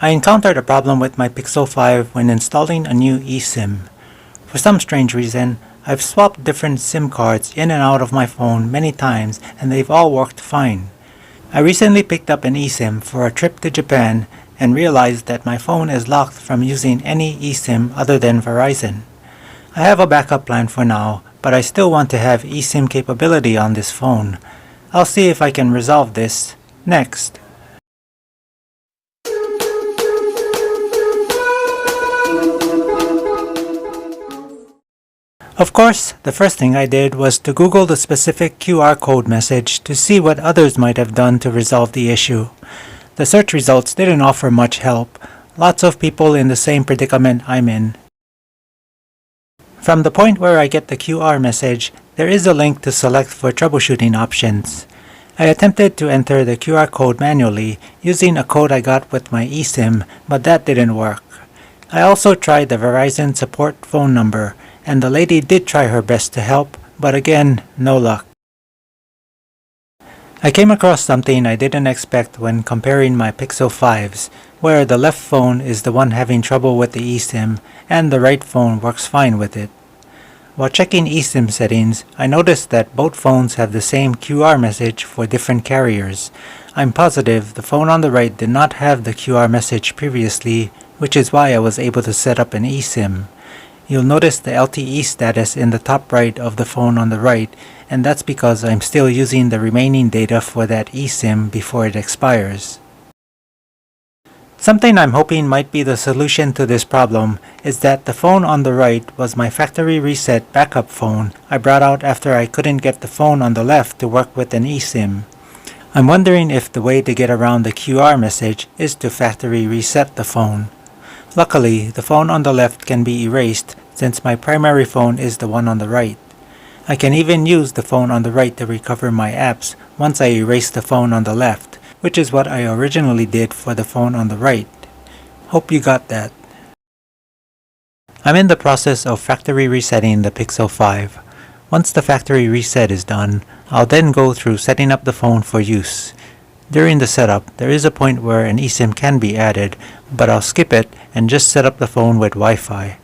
I encountered a problem with my Pixel 5 when installing a new eSIM. For some strange reason, I've swapped different SIM cards in and out of my phone many times and they've all worked fine. I recently picked up an eSIM for a trip to Japan and realized that my phone is locked from using any eSIM other than Verizon. I have a backup plan for now, but I still want to have eSIM capability on this phone. I'll see if I can resolve this next. Of course, the first thing I did was to Google the specific QR code message to see what others might have done to resolve the issue. The search results didn't offer much help. Lots of people in the same predicament I'm in. From the point where I get the QR message, there is a link to select for troubleshooting options. I attempted to enter the QR code manually using a code I got with my eSIM, but that didn't work. I also tried the Verizon support phone number, and the lady did try her best to help, but again, no luck. I came across something I didn't expect when comparing my Pixel 5s, where the left phone is the one having trouble with the eSIM, and the right phone works fine with it. While checking eSIM settings, I noticed that both phones have the same QR message for different carriers. I'm positive the phone on the right did not have the QR message previously, which is why I was able to set up an eSIM. You'll notice the LTE status in the top right of the phone on the right, and that's because I'm still using the remaining data for that eSIM before it expires. Something I'm hoping might be the solution to this problem is that the phone on the right was my factory reset backup phone I brought out after I couldn't get the phone on the left to work with an eSIM. I'm wondering if the way to get around the QR message is to factory reset the phone. Luckily, the phone on the left can be erased since my primary phone is the one on the right. I can even use the phone on the right to recover my apps once I erase the phone on the left, which is what I originally did for the phone on the right. Hope you got that. I'm in the process of factory resetting the Pixel 5. Once the factory reset is done, I'll then go through setting up the phone for use. During the setup, there is a point where an eSIM can be added, but I'll skip it and just set up the phone with Wi-Fi.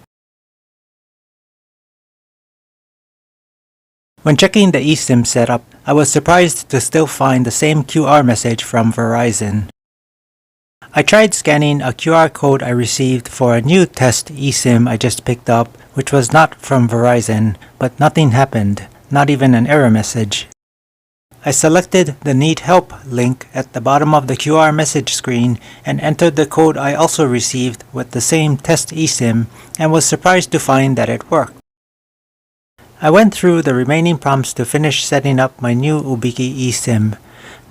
When checking the eSIM setup, I was surprised to still find the same QR message from Verizon. I tried scanning a QR code I received for a new test eSIM I just picked up, which was not from Verizon, but nothing happened, not even an error message. I selected the Need Help link at the bottom of the QR message screen and entered the code I also received with the same test eSIM and was surprised to find that it worked. I went through the remaining prompts to finish setting up my new Ubiki eSIM.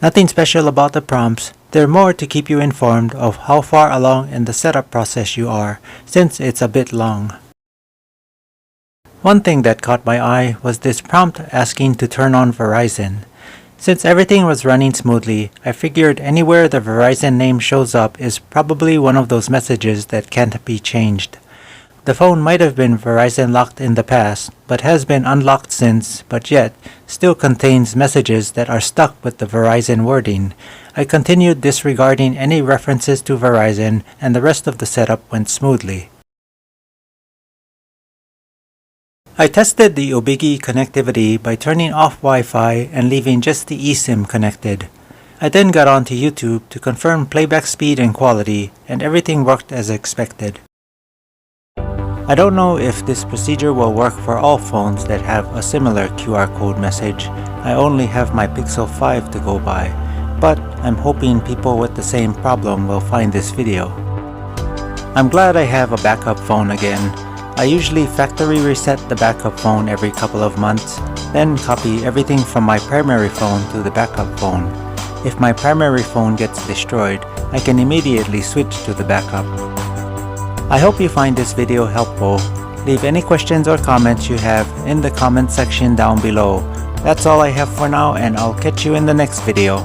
Nothing special about the prompts, they're more to keep you informed of how far along in the setup process you are, since it's a bit long. One thing that caught my eye was this prompt asking to turn on Verizon. Since everything was running smoothly, I figured anywhere the Verizon name shows up is probably one of those messages that can't be changed. The phone might have been Verizon locked in the past, but has been unlocked since, but yet still contains messages that are stuck with the Verizon wording. I continued disregarding any references to Verizon, and the rest of the setup went smoothly. I tested the Ubiki connectivity by turning off Wi-Fi and leaving just the eSIM connected. I then got onto YouTube to confirm playback speed and quality, and everything worked as expected. I don't know if this procedure will work for all phones that have a similar QR code message. I only have my Pixel 5 to go by, but I'm hoping people with the same problem will find this video. I'm glad I have a backup phone again. I usually factory reset the backup phone every couple of months, then copy everything from my primary phone to the backup phone. If my primary phone gets destroyed, I can immediately switch to the backup. I hope you find this video helpful. Leave any questions or comments you have in the comment section down below. That's all I have for now, and I'll catch you in the next video.